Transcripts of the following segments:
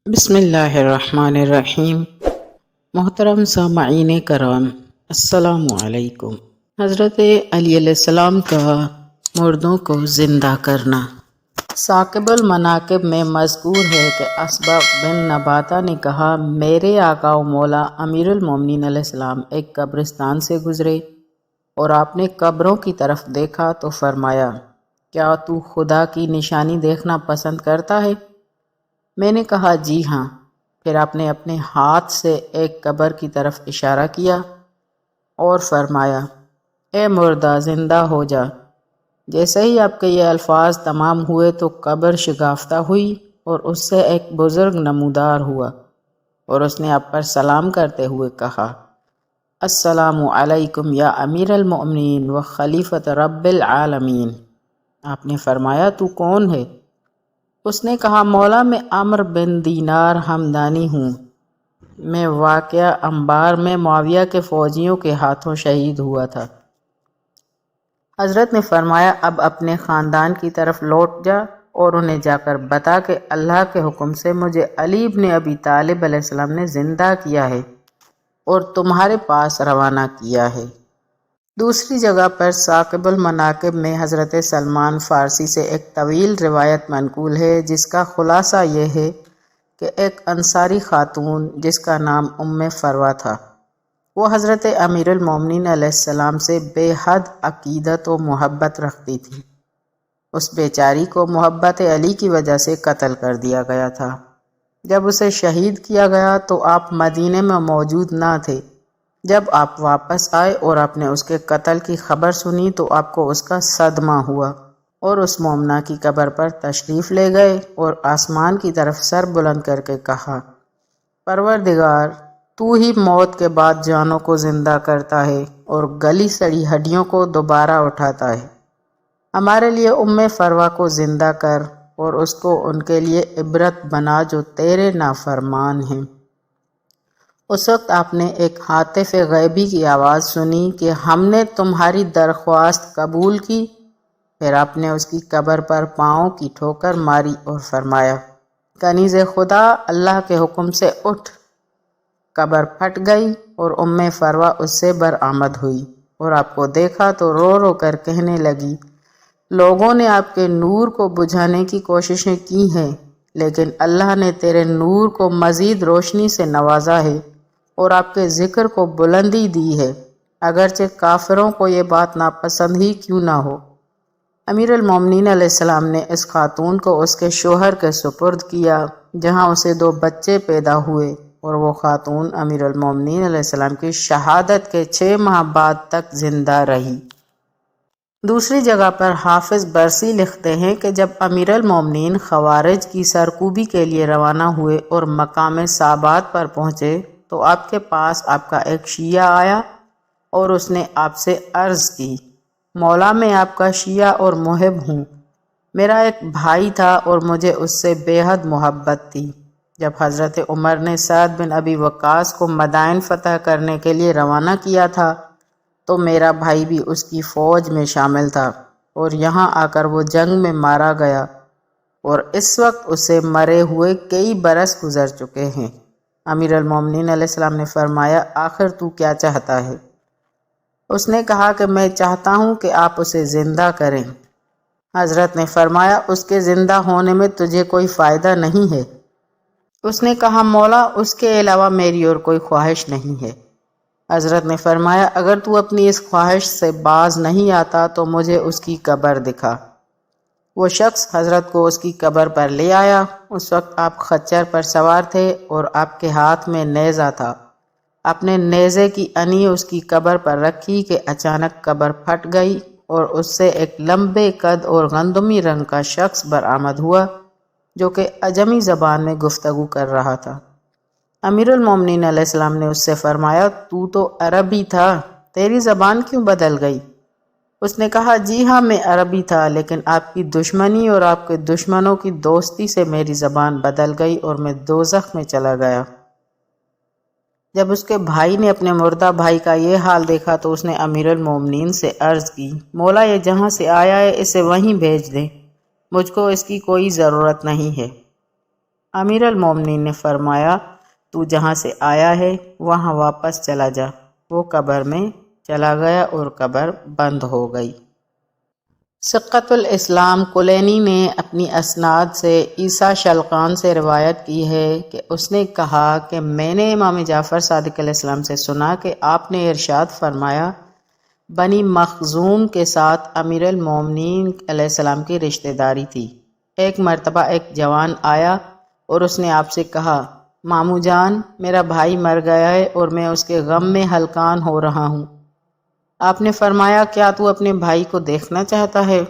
بسم اللہ الرحمن الرحیم۔ محترم سامعین کرام، السلام علیکم۔ حضرت علی علیہ السلام کا مردوں کو زندہ کرنا۔ ثاقب المناقب میں مذکور ہے کہ اسبغ بن نباتہ نے کہا، میرے آقا و مولا امیر المومنین علیہ السلام ایک قبرستان سے گزرے اور آپ نے قبروں کی طرف دیکھا تو فرمایا، کیا تو خدا کی نشانی دیکھنا پسند کرتا ہے؟ میں نے کہا جی ہاں۔ پھر آپ نے اپنے ہاتھ سے ایک قبر کی طرف اشارہ کیا اور فرمایا، اے مردہ زندہ ہو جا۔ جیسے ہی آپ کے یہ الفاظ تمام ہوئے تو قبر شگافتہ ہوئی اور اس سے ایک بزرگ نمودار ہوا اور اس نے آپ پر سلام کرتے ہوئے کہا، السلام علیکم یا امیر المؤمنین و خلیفۃ رب العالمین۔ آپ نے فرمایا، تو کون ہے؟ اس نے کہا، مولا میں عمرو بن دینار ہمدانی ہوں، میں واقعہ انبار میں معاویہ کے فوجیوں کے ہاتھوں شہید ہوا تھا۔ حضرت نے فرمایا، اب اپنے خاندان کی طرف لوٹ جا اور انہیں جا کر بتا کہ اللہ کے حکم سے مجھے علی بن ابی طالب علیہ السلام نے زندہ کیا ہے اور تمہارے پاس روانہ کیا ہے۔ دوسری جگہ پر ثاقب المناقب میں حضرت سلمان فارسی سے ایک طویل روایت منقول ہے جس کا خلاصہ یہ ہے کہ ایک انصاری خاتون جس کا نام فروہ تھا، وہ حضرت امیر المومنین علیہ السلام سے بے حد عقیدت و محبت رکھتی تھی۔ اس بیچاری کو محبت علی کی وجہ سے قتل کر دیا گیا تھا۔ جب اسے شہید کیا گیا تو آپ مدینے میں موجود نہ تھے۔ جب آپ واپس آئے اور آپ نے اس کے قتل کی خبر سنی تو آپ کو اس کا صدمہ ہوا اور اس مومنہ کی قبر پر تشریف لے گئے اور آسمان کی طرف سر بلند کر کے کہا، پروردگار، تو ہی موت کے بعد جانوں کو زندہ کرتا ہے اور گلی سڑی ہڈیوں کو دوبارہ اٹھاتا ہے۔ ہمارے لیے فروہ کو زندہ کر اور اس کو ان کے لیے عبرت بنا جو تیرے نافرمان ہیں۔ اس وقت آپ نے ایک ہاتف غیبی کی آواز سنی کہ ہم نے تمہاری درخواست قبول کی۔ پھر آپ نے اس کی قبر پر پاؤں کی ٹھوکر ماری اور فرمایا، کنیز خدا، اللہ کے حکم سے اٹھ۔ قبر پھٹ گئی اور فروہ اس سے برآمد ہوئی اور آپ کو دیکھا تو رو رو کر کہنے لگی، لوگوں نے آپ کے نور کو بجھانے کی کوششیں کی ہیں، لیکن اللہ نے تیرے نور کو مزید روشنی سے نوازا ہے اور آپ کے ذکر کو بلندی دی ہے، اگرچہ کافروں کو یہ بات ناپسند ہی کیوں نہ ہو۔ امیر المومنین علیہ السلام نے اس خاتون کو اس کے شوہر کے سپرد کیا، جہاں اسے 2 بچے پیدا ہوئے اور وہ خاتون امیر المومنین علیہ السلام کی شہادت کے 6 ماہ بعد تک زندہ رہی۔ دوسری جگہ پر حافظ برسی لکھتے ہیں کہ جب امیر المومنین خوارج کی سرکوبی کے لیے روانہ ہوئے اور مقام صابات پر پہنچے تو آپ کے پاس آپ کا ایک شیعہ آیا اور اس نے آپ سے عرض کی، مولا میں آپ کا شیعہ اور محب ہوں، میرا ایک بھائی تھا اور مجھے اس سے بے حد محبت تھی۔ جب حضرت عمر نے سعد بن ابی وقاص کو مدائن فتح کرنے کے لیے روانہ کیا تھا تو میرا بھائی بھی اس کی فوج میں شامل تھا اور یہاں آ کر وہ جنگ میں مارا گیا اور اس وقت اسے مرے ہوئے کئی برس گزر چکے ہیں۔ امیر المومنین علیہ السلام نے فرمایا، آخر تو کیا چاہتا ہے؟ اس نے کہا کہ میں چاہتا ہوں کہ آپ اسے زندہ کریں۔ حضرت نے فرمایا، اس کے زندہ ہونے میں تجھے کوئی فائدہ نہیں ہے؟ اس نے کہا، مولا، اس کے علاوہ میری اور کوئی خواہش نہیں ہے۔ حضرت نے فرمایا، اگر تو اپنی اس خواہش سے باز نہیں آتا تو مجھے اس کی قبر دکھا۔ وہ شخص حضرت کو اس کی قبر پر لے آیا۔ اس وقت آپ خچر پر سوار تھے اور آپ کے ہاتھ میں نیزہ تھا۔ آپ نے نیزے کی انی اس کی قبر پر رکھی کہ اچانک قبر پھٹ گئی اور اس سے ایک لمبے قد اور گندمی رنگ کا شخص برآمد ہوا جو کہ عجمی زبان میں گفتگو کر رہا تھا۔ امیر المومنین علیہ السلام نے اس سے فرمایا، تو عربی تھا، تیری زبان کیوں بدل گئی؟ اس نے کہا، جی ہاں، میں عربی تھا، لیکن آپ کی دشمنی اور آپ کے دشمنوں کی دوستی سے میری زبان بدل گئی اور میں دوزخ میں چلا گیا۔ جب اس کے بھائی نے اپنے مردہ بھائی کا یہ حال دیکھا تو اس نے امیر المومنین سے عرض کی، مولا، یہ جہاں سے آیا ہے اسے وہیں بھیج دیں، مجھ کو اس کی کوئی ضرورت نہیں ہے۔ امیر المومنین نے فرمایا تو جہاں سے آیا ہے وہاں واپس چلا جا۔ وہ قبر میں چلا گیا اور قبر بند ہو گئی۔ سقۃ الاسلام کلینی نے اپنی اسناد سے عیسیٰ شلقان سے روایت کی ہے کہ اس نے کہا کہ میں نے امام جعفر صادق علیہ السلام سے سنا کہ آپ نے ارشاد فرمایا بنی مخزوم کے ساتھ امیر المومنین علیہ السلام کی رشتہ داری تھی۔ ایک مرتبہ ایک جوان آیا اور اس نے آپ سے کہا ماموں جان میرا بھائی مر گیا ہے اور میں اس کے غم میں ہلکان ہو رہا ہوں۔ آپ نے فرمایا کیا تو اپنے بھائی کو دیکھنا چاہتا ہے؟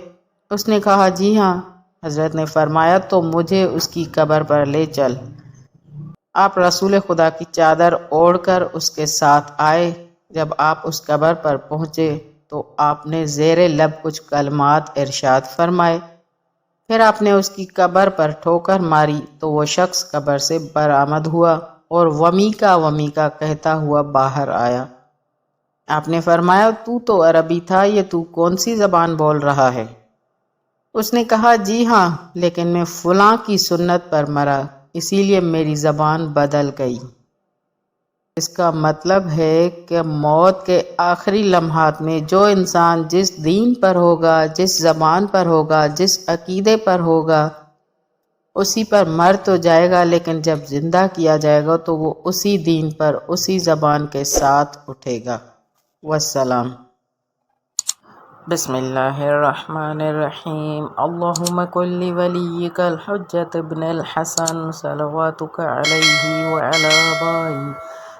اس نے کہا جی ہاں۔ حضرت نے فرمایا تو مجھے اس کی قبر پر لے چل۔ آپ رسول خدا کی چادر اوڑھ کر اس کے ساتھ آئے۔ جب آپ اس قبر پر پہنچے تو آپ نے زیر لب کچھ کلمات ارشاد فرمائے۔ پھر آپ نے اس کی قبر پر ٹھوکر ماری تو وہ شخص قبر سے برآمد ہوا اور ومیکا ومیکا کہتا ہوا باہر آیا۔ آپ نے فرمایا تو عربی تھا، یہ تو کون سی زبان بول رہا ہے؟ اس نے کہا جی ہاں، لیکن میں فلاں کی سنت پر مرا اسی لیے میری زبان بدل گئی۔ اس کا مطلب ہے کہ موت کے آخری لمحات میں جو انسان جس دین پر ہوگا، جس زبان پر ہوگا، جس عقیدے پر ہوگا اسی پر مر تو جائے گا، لیکن جب زندہ کیا جائے گا تو وہ اسی دین پر اسی زبان کے ساتھ اٹھے گا۔ والسلام۔ بسم اللہ الرحمن الرحیم۔ اللہم کن لولیک الحجۃ ابن الحسن صلواتک علیہ وعلی آبائہ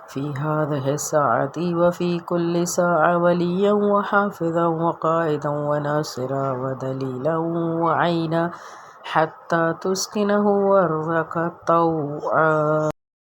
فی هذه الساعة وفی کل ساعة ولیا وحافظا وقائدا وناصرا ودلیلا وعینا حتی تسکنہ ارضک طوعا